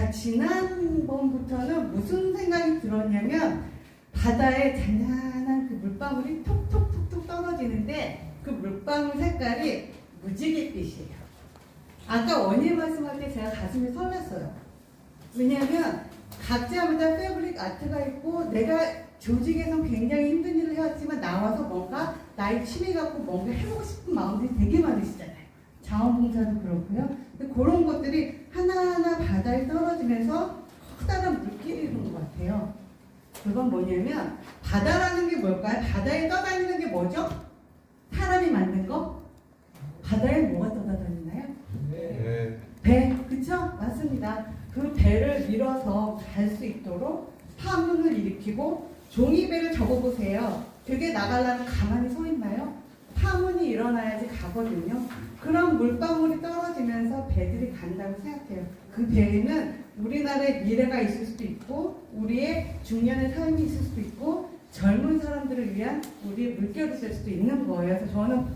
자, 지난번부터는 무슨 생각이 들었냐면 바다에 잔잔한 그 물방울이 톡톡톡톡 떨어지는데 그 물방울 색깔이 무지갯빛이에요. 아까 원예 말씀할 때 제가 가슴이 설렜어요. 왜냐하면 각자마다 패브릭 아트가 있고 내가 조직에서 굉장히 힘든 일을 해왔지만 나와서 뭔가 나의 취미 갖고 뭔가 해보고 싶은 마음들이 되게 많으시잖아요. 자원봉사도 그렇고요. 근데 그런 것들이 하나하나 바다에 떨어지면서 커다란 물길이 있는 것 같아요. 그건 뭐냐면 바다라는 게 뭘까요? 바다에 떠다니는 게 뭐죠? 사람이 만든 거? 바다에 뭐가 떠다니나요? 배, 그쵸? 맞습니다. 그 배를 밀어서 갈 수 있도록 파문을 일으키고 종이배를 접어보세요. 되게 나가려면 가만히 서 있나요? 파문이 일어나야지 가거든요. 그런 물방울이 떨어지면서 배들이 간다고 생각해요. 그 배에는 우리나라의 미래가 있을 수도 있고 우리의 중년의 삶이 있을 수도 있고 젊은 사람들을 위한 우리의 물결이 될 수도 있는 거예요. 그래서 저는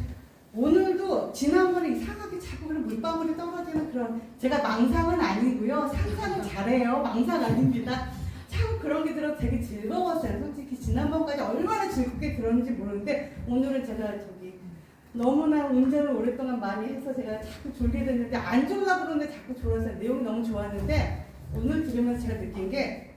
오늘도 지난번에 이상하게 자꾸 그런 물방울이 떨어지는 그런 제가 망상은 아니고요. 상상은 잘해요. 망상 아닙니다. 참 그런 게 들어서 되게 즐거웠어요. 솔직히 지난번까지 얼마나 즐겁게 들었는지 모르는데 오늘은 제가 너무나 운전을 오랫동안 많이 해서 제가 자꾸 졸게 됐는데 안 졸라 그러는데 자꾸 졸았어요. 내용이 너무 좋았는데 오늘 들으면서 제가 느낀 게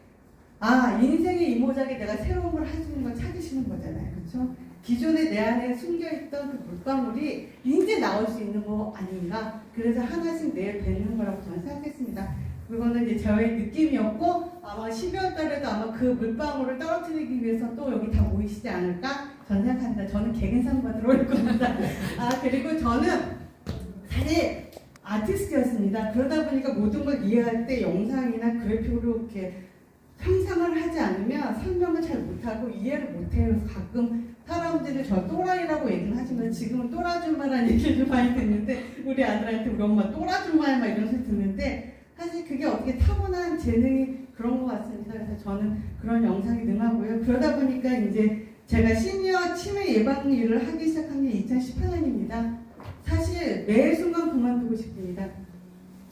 인생의 이모작에 내가 새로운 걸 할 수 있는 걸 찾으시는 거잖아요. 그렇죠? 기존에 내 안에 숨겨있던 그 물방울이 이제 나올 수 있는 거 아닌가? 그래서 하나씩 내일 뵙는 거라고 저는 생각했습니다. 그거는 이제 저의 느낌이었고 아마 12월 달에도 아마 그 물방울을 떨어뜨리기 위해서 또 여기 다 모이시지 않을까? 저는 생각합니다. 저는 개근상 받으러 올 겁니다. 그리고 저는 사실 아티스트였습니다. 그러다 보니까 모든 걸 이해할 때 영상이나 그래픽으로 이렇게 상상을 하지 않으면 설명을 잘 못하고 이해를 못해요. 그래서 가끔 사람들이 저 또라이라고 얘기는 하지만 지금은 또라줌마라는 얘기를 많이 듣는데 우리 아들한테 우리 엄마 또라줌마야 막 이런 소리 듣는데 사실 그게 어떻게 타고난 재능이 그런 것 같습니다. 그래서 저는 그런 영상이 능하고요. 그러다 보니까 이제 제가 시니어 치매 예방 일을 하기 시작한 게 2018년입니다. 사실 매 순간 그만두고 싶습니다.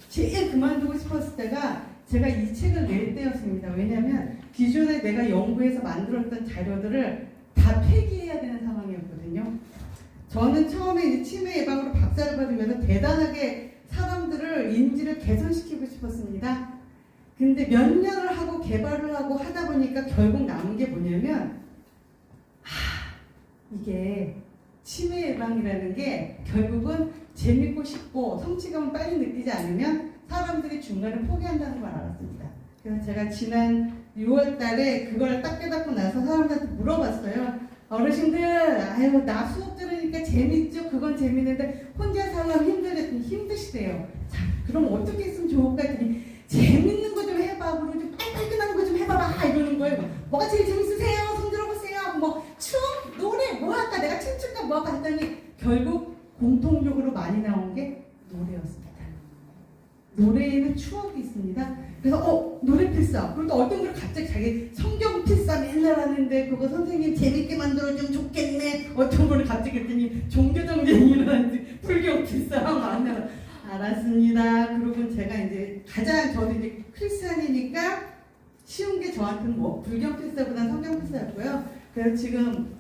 제일 그만두고 싶었을 때가 제가 이 책을 낼 때였습니다. 왜냐하면 기존에 내가 연구해서 만들었던 자료들을 다 폐기해야 되는 상황이었거든요. 저는 처음에 이제 치매 예방으로 박사를 받으면서 대단하게 사람들을 인지를 개선시키고 싶었습니다. 근데 몇 년을 하고 개발을 하고 하다 보니까 결국 남은 게 뭐냐면 이게 치매 예방이라는 게 결국은 재밌고 싶고 성취감을 빨리 느끼지 않으면 사람들이 중간에 포기한다는 걸 알았습니다. 그래서 제가 지난 6월 달에 그걸 딱 깨닫고 나서 사람들한테 물어봤어요. 어르신들, 나 수업 들으니까 재밌죠? 그건 재밌는데 혼자 살려면 힘들겠더니 힘드시대요. 자, 그럼 어떻게 했으면 좋을까 했더니 재밌는 거 좀 해봐. 그리고 좀 빨빨끈한 거 좀 해봐봐. 이러는 거예요. 뭐가 제일 재밌으세요? 손 들어보세요. 춤? 노래? 뭐 할까? 내가 춤출까? 뭐 할까? 했더니 결국 공통적으로 많이 나온 게 노래였습니다. 노래에는 추억이 있습니다. 그래서 노래 필사. 그리고 또 어떤 걸 갑자기 자기 성경 필사 맨날 하는데 그거 선생님 재밌게 만들어주면 좋겠네. 어떤 거를 갑자기 했더니 종교정쟁이라는지 불교 필사 만나러 알았습니다. 그러고 제가 이제 가장 저도 이제 크리스찬이니까 쉬운 게 저한테는 불교 필사보다는 성경 필사였고요. 그래서 지금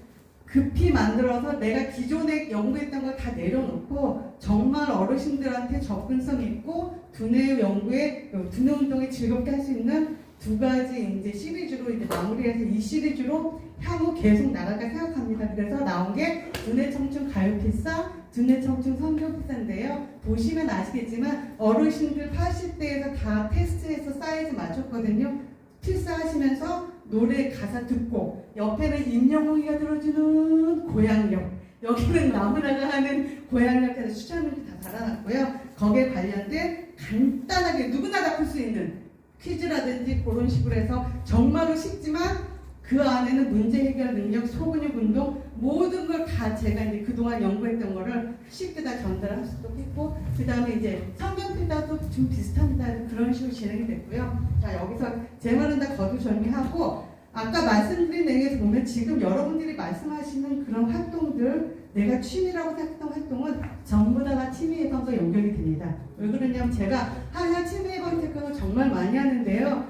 급히 만들어서 내가 기존에 연구했던 걸 다 내려놓고 정말 어르신들한테 접근성 있고 두뇌 연구에 두뇌 운동에 즐겁게 할 수 있는 두 가지 이제 시리즈로 이제 마무리해서 이 시리즈로 향후 계속 나갈까 생각합니다. 그래서 나온 게 두뇌 청춘 가요 필사, 두뇌 청춘 성경 필사인데요. 보시면 아시겠지만 어르신들 80대에서 다 테스트해서 사이즈 맞췄거든요. 필사하시면서 노래 가사 듣고 옆에는 임영웅이가 들어주는 고향역, 여기는 나무라가 하는 고향역에서 추천문지 다 달아놨고요. 거기에 관련된 간단하게 누구나 다 풀 수 있는 퀴즈라든지 그런 식으로 해서 정말로 쉽지만 그 안에는 문제 해결 능력, 소근육 운동 모든 걸 다 제가 이제 그동안 연구했던 거를 쉽게 다 전달할 수도 있고 그 다음에 이제 성경 필사도 좀 비슷합니다. 그런 식으로 진행이 됐고요. 자, 여기서 제 말은 다 거두절미하고 아까 말씀드린 내용에서 보면 지금 여러분들이 말씀하시는 그런 활동들 내가 취미라고 생각했던 활동은 전부 다 취미 예방과 연결이 됩니다. 왜 그러냐면 제가 항상 취미 예방 체크를 정말 많이 하는데요.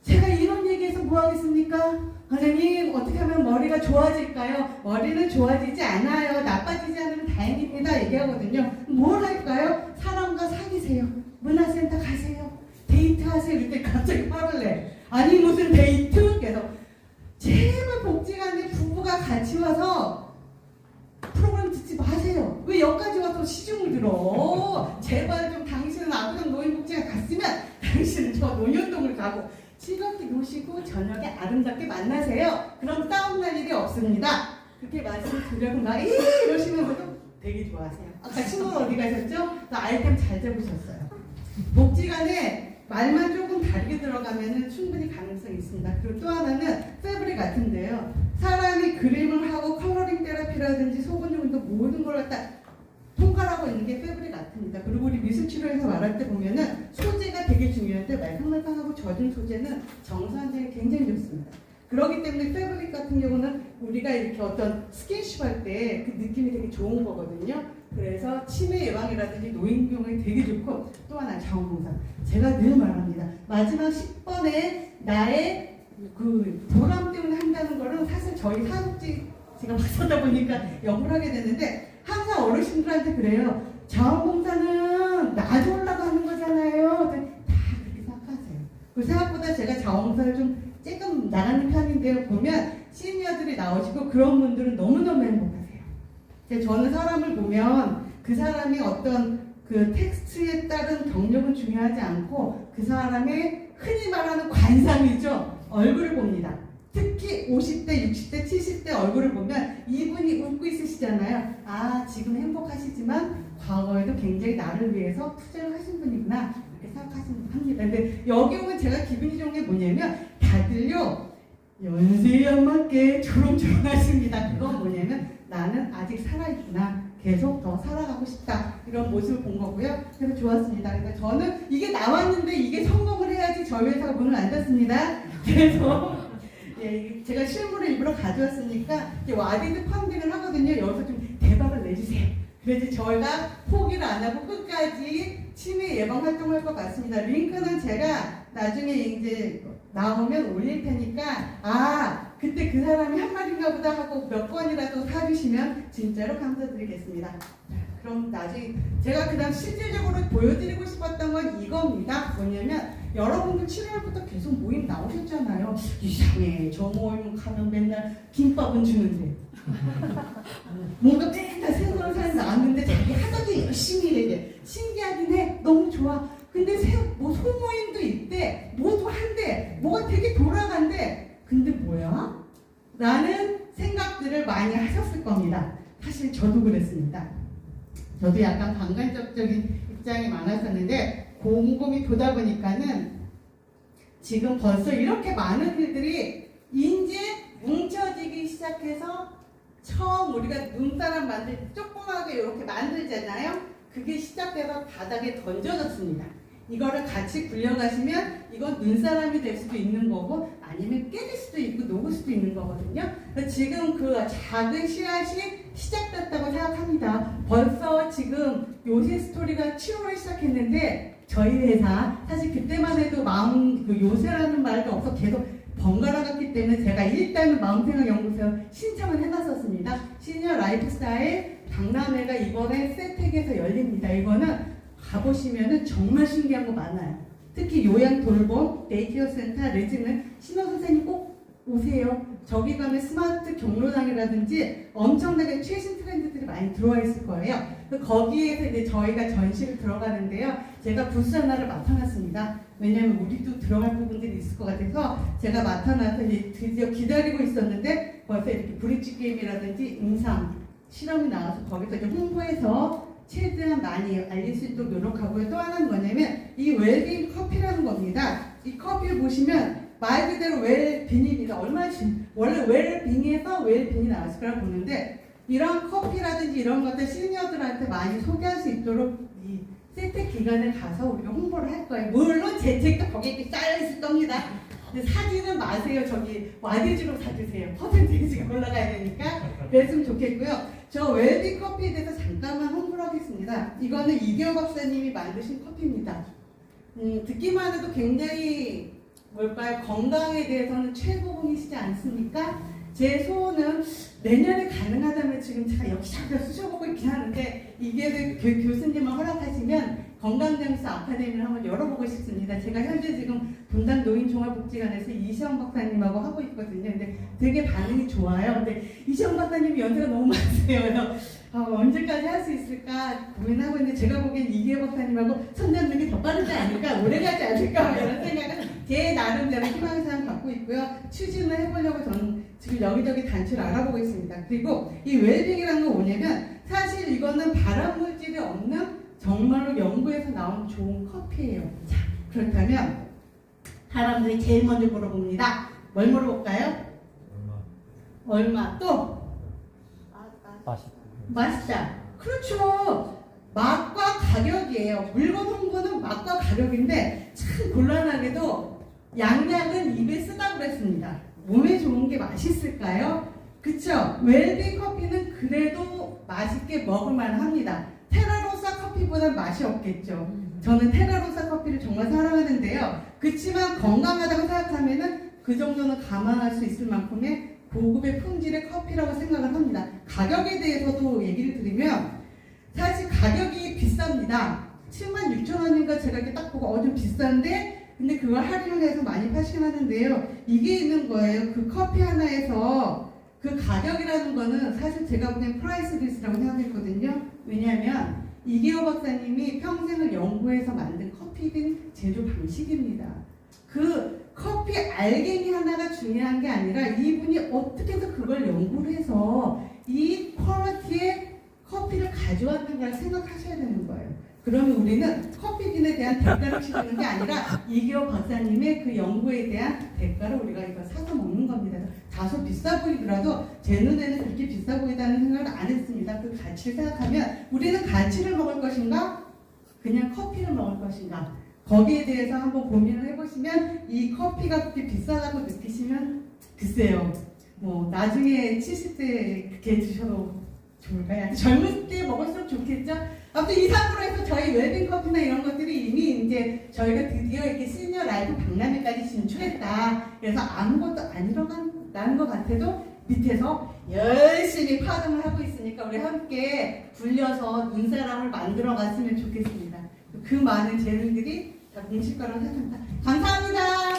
제가 이런 얘기해서 뭐 하겠습니까? 선생님, 어떻게 하면 머리가 좋아질까요? 머리는 좋아지지 않아요. 나빠지지 않으면 다행입니다. 얘기하거든요. 뭘 할까요? 사람과 사귀세요. 문화센터 가세요. 데이트하세요. 이렇게 갑자기 화를 내. 아니 무슨 데이트? 그래서 제발 복지관에 부부가 같이 와서 프로그램 듣지 마세요. 왜 여기까지 와서 시중을 들어? 제발 좀 당신은 아부동 노인복지관 갔으면 당신은 저 논현동을 가고 즐겁게 노시고 저녁에 아름답게 만나세요. 그럼 싸움 날 일이 없습니다. 그렇게 말씀드려도 막 이러시면서도 되게 좋아하세요. 아까 친구는 어디 가셨죠? 아이템 잘 잡으셨어요. 복지관에 말만 조금 다르게 들어가면 충분히 가능성이 있습니다. 그리고 또 하나는 패브릭 같은데요. 사람이 그림을 하고 컬러링 테라피라든지 소근육 운동 모든 걸 갖다 통과하고 있는 게 패브릭 같습니다. 그리고 우리 미술치료에서 말할 때 보면은 소재가 되게 중요한데 말캉말캉하고 젖은 소재는 정서환경이 굉장히 좋습니다. 그렇기 때문에 패브릭 같은 경우는 우리가 이렇게 어떤 스킨십 할 때 그 느낌이 되게 좋은 거거든요. 그래서 치매 예방이라든지 노인병에 되게 좋고 또 하나 자원봉사. 제가 늘 말합니다. 마지막 10번에 나의 그 보람 때문에 한다는 거는 사실 저희 사업지 제가 맞서다 보니까 영을 하게 됐는데 항상 어르신들한테 그래요. 자원봉사는 나도 올라가는 거잖아요. 다 그렇게 생각하세요. 그 생각보다 제가 자원봉사를 좀 조금 나가는 편인데요. 보면 시니어들이 나오시고 그런 분들은 너무너무 행복하세요. 저는 사람을 보면 그 사람이 어떤 그 텍스트에 따른 경력은 중요하지 않고 그 사람의 흔히 말하는 관상이죠. 얼굴을 봅니다. 특히 50대, 60대, 70대 얼굴을 보면 이분이 웃고 있으시잖아요. 아, 지금 행복하시지만 과거에도 굉장히 나를 위해서 투자를 하신 분이구나 이렇게 생각하시는 합니다. 근데 여기 오면 제가 기분이 좋은 게 뭐냐면 다들요 연세에 안 맞게 조롱조롱하십니다. 그건 뭐냐면 나는 아직 살아있구나. 계속 더 살아가고 싶다. 이런 모습을 본 거고요. 그래서 좋았습니다. 그래서 저는 이게 나왔는데 이게 성공을 해야지 저희 회사가 문을 안 닫습니다. 그래서 예, 제가 실물을 일부러 가져왔으니까 와디드 펀딩을 하거든요. 여기서 좀 대박을 내주세요. 그래서 저희가 포기를 안 하고 끝까지 치매 예방 활동을 할 것 같습니다. 링크는 제가 나중에 이제 나오면 올릴 테니까 그때 그 사람이 한 말인가 보다 하고 몇 번이라도 사주시면 진짜로 감사드리겠습니다. 그럼 나중에 제가 그다음 실질적으로 보여드리고 싶었던 건 이겁니다. 뭐냐면 여러분들 7월부터 계속 모임 나오셨잖아요. 이상해. 저 모임 가면 맨날 김밥은 주는데 뭔가 맨날 새로운 사람 나왔는데 자기 하던 일 열심히 해. 신기하긴 해. 너무 좋아. 근데 소모임도 있대. 뭐도 한대. 뭐가 되게 돌아간대. 근데 뭐야? 라는 생각들을 많이 하셨을 겁니다. 사실 저도 그랬습니다. 저도 약간 방관적인 입장이 많았었는데 곰곰이 보다 보니까는 지금 벌써 이렇게 많은 일들이 이제 뭉쳐지기 시작해서 처음 우리가 눈사람 조그맣게 이렇게 만들잖아요. 그게 시작돼서 바닥에 던져졌습니다. 이거를 같이 굴려가시면 이건 눈사람이 될 수도 있는 거고 아니면 깨질 수도 있고 녹을 수도 있는 거거든요. 지금 그 작은 씨앗이 시작됐다고 생각합니다. 벌써 지금 요새 스토리가 7월에 시작했는데 저희 회사 사실 그때만 해도 요새라는 말도 없어 계속 번갈아 갔기 때문에 제가 일단은 마음생활연구소 신청을 해놨었습니다. 시니어 라이프스타일 박람회가 이번에 세택에서 열립니다. 이거는 가보시면은 정말 신기한 거 많아요. 특히 요양 돌봄, 데이케어 센터, 레지는 신호 선생님 꼭 오세요. 저기 가면 스마트 경로당이라든지 엄청나게 최신 트렌드들이 많이 들어와 있을 거예요. 거기에서 이제 저희가 전시를 들어가는데요. 제가 부스 하나를 맡아놨습니다. 왜냐하면 우리도 들어갈 부분들이 있을 것 같아서 제가 맡아놔서 이제 드디어 기다리고 있었는데 벌써 이렇게 브릿지 게임이라든지 임상 실험이 나와서 거기서 이제 홍보해서 최대한 많이 알릴 수 있도록 노력하고요. 또 하나는 뭐냐면 이 웰빙 커피라는 겁니다. 이 커피를 보시면 말 그대로 웰빙입니다. 원래 웰빙에서 웰빙이 나왔을 거라고 보는데 이런 커피라든지 이런 것들 시니어들한테 많이 소개할 수 있도록 이 세택 기간에 가서 우리가 홍보를 할 거예요. 물론 재택도 거기에 깔려 있을 겁니다. 근데 사지는 마세요. 저기 와디즈로 사주세요. 퍼센테이지가 올라가야 되니까 그랬으면 좋겠고요. 저 웰빙 커피에 대해서 잠깐만 홍보를 하겠습니다. 이거는 이계호 박사님이 만드신 커피입니다. 듣기만 해도 굉장히 뭘까요? 건강에 대해서는 최고봉이시지 않습니까? 제 소원은 내년에 가능하다면 지금 제가 역시나 쑤셔보고 있긴 하는데 이게 교수님을 허락하시면 건강장수 아카데미를 한번 열어보고 싶습니다. 제가 현재 지금 분당 노인종합복지관에서 이시영 박사님하고 하고 있거든요. 근데 되게 반응이 좋아요. 근데 이시영 박사님이 연세가 너무 많으세요. 그래서 언제까지 할 수 있을까 고민하고 있는데 제가 보기엔 이계호 박사님하고 손잡는 게 더 빠르지 않을까, 오래가지 않을까 이런 생각은 제 나름대로 희망사항 갖고 있고요. 추진을 해보려고 저는 지금 여기저기 단체를 알아보고 있습니다. 그리고 이 웰빙이라는 건 뭐냐면 사실 이거는 발암물질이 없는 정말로 연구에서 나온 좋은 커피예요. 자, 그렇다면 사람들이 제일 먼저 물어봅니다. 뭘 물어볼까요? 얼마? 또? 맛있다. 그렇죠. 맛과 가격이에요. 물건 홍보는 맛과 가격인데 참 곤란하게도 양약은 입에 쓰다 그랬습니다. 몸에 좋은 게 맛있을까요? 그쵸? 웰빙 커피는 그래도 맛있게 먹을만 합니다. 테라로사 커피보단 맛이 없겠죠. 저는 테라로사 커피를 정말 사랑하는데요. 그렇지만 건강하다고 생각하면은 그 정도는 감안할 수 있을 만큼의 고급의 품질의 커피라고 생각을 합니다. 가격에 대해서도 얘기를 드리면 사실 가격이 비쌉니다. 76,000원인가 제가 이렇게 딱 보고 좀 비싼데 근데 그걸 할인을 해서 많이 파시긴 하는데요. 이게 있는 거예요. 그 커피 하나에서 그 가격이라는 거는 사실 제가 보기엔 프라이스 리스트라고 생각했거든요. 왜냐하면 이계호 박사님이 평생을 연구해서 만든 커피빈 제조 방식입니다. 그 커피 알갱이 하나가 중요한 게 아니라 이분이 어떻게 해서 그걸 연구를 해서 이 퀄리티의 커피를 가져왔는가를 생각하셔야 되는 거예요. 그러면 우리는 커피빈에 대한 대가를 치르는 게 아니라 이계호 박사님의 그 연구에 대한 대가를 우리가 이거 사서 먹는 겁니다. 다소 비싸 보이더라도 제 눈에는 그렇게 비싸 보인다는 생각을 안 했습니다. 그 가치를 생각하면 우리는 가치를 먹을 것인가? 그냥 커피를 먹을 것인가? 거기에 대해서 한번 고민을 해보시면 이 커피가 그렇게 비싸다고 느끼시면 글쎄요. 뭐 나중에 70대 그렇게 드셔도 좋을까요? 젊을 때 먹을수록 좋겠죠? 아무튼 이상으로 해서 저희 웰빙 커피나 이런 것들이 이미 이제 저희가 드디어 이렇게 시니어 라이프 박람회까지 진출했다. 그래서 아무것도 안 일어난다는 것 같아도 밑에서 열심히 파동을 하고 있으니까 우리 함께 굴려서 눈사람을 만들어 갔으면 좋겠습니다. 그 많은 재능들이 다 공식과로 생각합니다. 감사합니다.